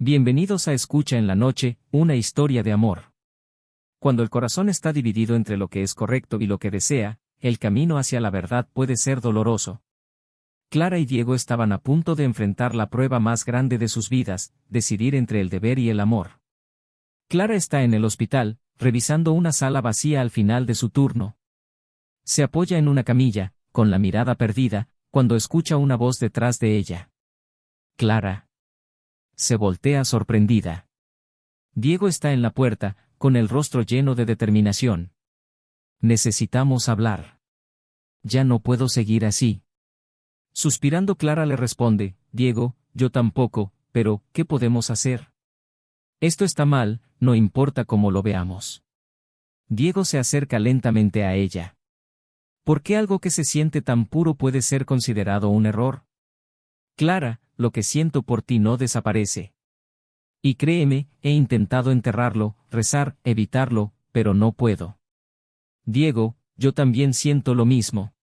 Bienvenidos a Escucha en la Noche, una historia de amor. Cuando el corazón está dividido entre lo que es correcto y lo que desea, el camino hacia la verdad puede ser doloroso. Clara y Diego estaban a punto de enfrentar la prueba más grande de sus vidas, decidir entre el deber y el amor. Clara está en el hospital, revisando una sala vacía al final de su turno. Se apoya en una camilla, con la mirada perdida, cuando escucha una voz detrás de ella. Clara. Se voltea sorprendida. Diego está en la puerta, con el rostro lleno de determinación. Necesitamos hablar. Ya no puedo seguir así. Suspirando, Clara le responde, Diego, yo tampoco, pero, ¿qué podemos hacer? Esto está mal, no importa cómo lo veamos. Diego se acerca lentamente a ella. ¿Por qué algo que se siente tan puro puede ser considerado un error? Clara, lo que siento por ti no desaparece. Y créeme, he intentado enterrarlo, rezar, evitarlo, pero no puedo. Diego, yo también siento lo mismo.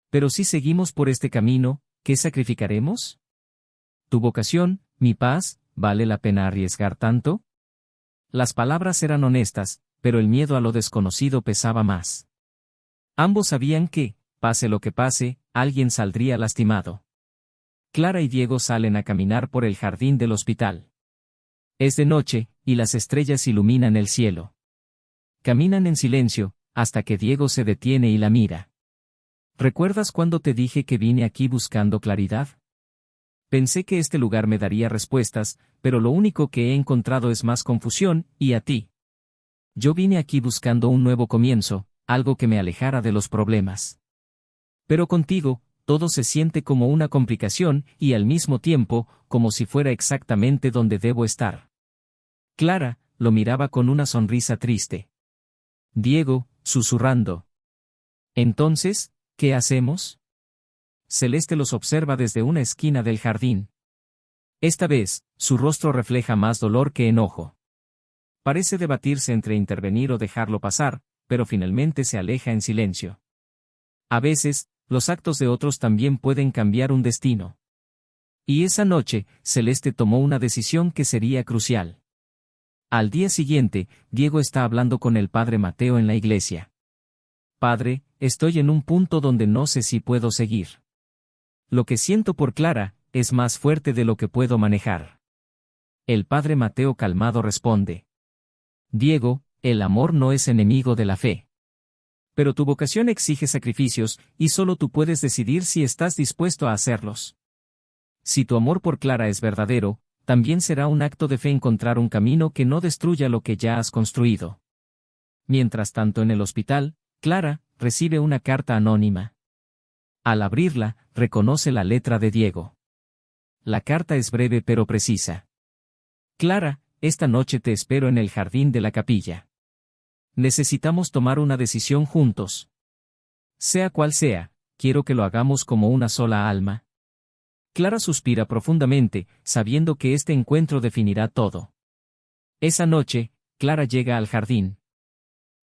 Pero si seguimos por este camino, ¿qué sacrificaremos? ¿Tu vocación, mi paz, vale la pena arriesgar tanto? Las palabras eran honestas, pero el miedo a lo desconocido pesaba más. Ambos sabían que, pase lo que pase, alguien saldría lastimado. Clara y Diego salen a caminar por el jardín del hospital. Es de noche, y las estrellas iluminan el cielo. Caminan en silencio, hasta que Diego se detiene y la mira. ¿Recuerdas cuando te dije que vine aquí buscando claridad? Pensé que este lugar me daría respuestas, pero lo único que he encontrado es más confusión, y a ti. Yo vine aquí buscando un nuevo comienzo, algo que me alejara de los problemas. Pero contigo, todo se siente como una complicación, y al mismo tiempo, como si fuera exactamente donde debo estar. Clara, lo miraba con una sonrisa triste. Diego, susurrando. Entonces, ¿qué hacemos? Celeste los observa desde una esquina del jardín. Esta vez, su rostro refleja más dolor que enojo. Parece debatirse entre intervenir o dejarlo pasar, pero finalmente se aleja en silencio. A veces, los actos de otros también pueden cambiar un destino. Y esa noche, Celeste tomó una decisión que sería crucial. Al día siguiente, Diego está hablando con el padre Mateo en la iglesia. Padre, estoy en un punto donde no sé si puedo seguir. Lo que siento por Clara, es más fuerte de lo que puedo manejar. El padre Mateo calmado responde. Diego, el amor no es enemigo de la fe. Pero tu vocación exige sacrificios, y solo tú puedes decidir si estás dispuesto a hacerlos. Si tu amor por Clara es verdadero, también será un acto de fe encontrar un camino que no destruya lo que ya has construido. Mientras tanto, en el hospital, Clara recibe una carta anónima. Al abrirla, reconoce la letra de Diego. La carta es breve pero precisa. Clara, esta noche te espero en el jardín de la capilla. Necesitamos tomar una decisión juntos. Sea cual sea, quiero que lo hagamos como una sola alma. Clara suspira profundamente, sabiendo que este encuentro definirá todo. Esa noche, Clara llega al jardín.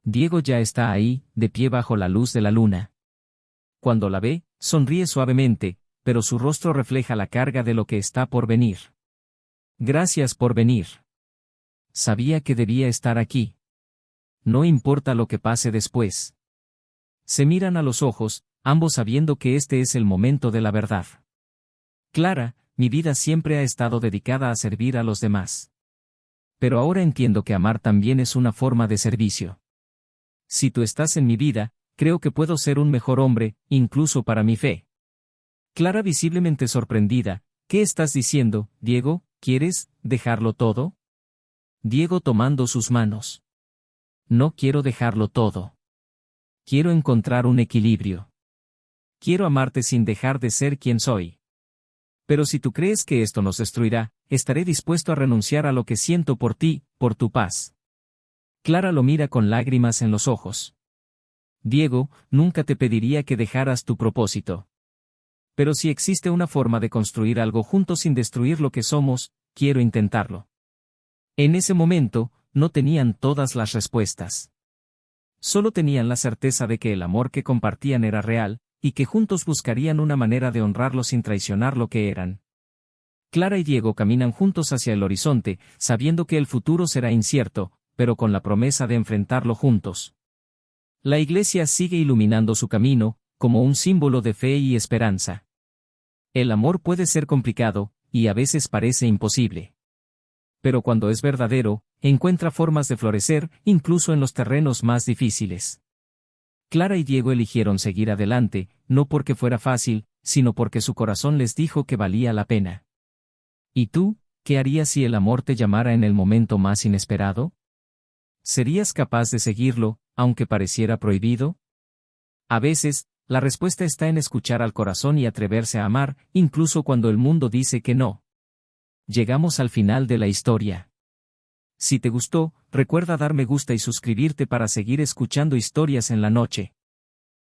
Diego ya está ahí, de pie bajo la luz de la luna. Cuando la ve, sonríe suavemente, pero su rostro refleja la carga de lo que está por venir. Gracias por venir. Sabía que debía estar aquí. No importa lo que pase después. Se miran a los ojos, ambos sabiendo que este es el momento de la verdad. Clara, mi vida siempre ha estado dedicada a servir a los demás. Pero ahora entiendo que amar también es una forma de servicio. Si tú estás en mi vida, creo que puedo ser un mejor hombre, incluso para mi fe. Clara visiblemente sorprendida, ¿qué estás diciendo, Diego? ¿Quieres dejarlo todo? Diego tomando sus manos. No quiero dejarlo todo. Quiero encontrar un equilibrio. Quiero amarte sin dejar de ser quien soy. Pero si tú crees que esto nos destruirá, estaré dispuesto a renunciar a lo que siento por ti, por tu paz. Clara lo mira con lágrimas en los ojos. Diego, nunca te pediría que dejaras tu propósito. Pero si existe una forma de construir algo juntos sin destruir lo que somos, quiero intentarlo. En ese momento, no tenían todas las respuestas. Solo tenían la certeza de que el amor que compartían era real, y que juntos buscarían una manera de honrarlo sin traicionar lo que eran. Clara y Diego caminan juntos hacia el horizonte, sabiendo que el futuro será incierto, pero con la promesa de enfrentarlo juntos. La iglesia sigue iluminando su camino, como un símbolo de fe y esperanza. El amor puede ser complicado, y a veces parece imposible. Pero cuando es verdadero, encuentra formas de florecer, incluso en los terrenos más difíciles. Clara y Diego eligieron seguir adelante, no porque fuera fácil, sino porque su corazón les dijo que valía la pena. ¿Y tú, qué harías si el amor te llamara en el momento más inesperado? ¿Serías capaz de seguirlo, aunque pareciera prohibido? A veces, la respuesta está en escuchar al corazón y atreverse a amar, incluso cuando el mundo dice que no. Llegamos al final de la historia. Si te gustó, recuerda dar me gusta y suscribirte para seguir escuchando historias en la noche.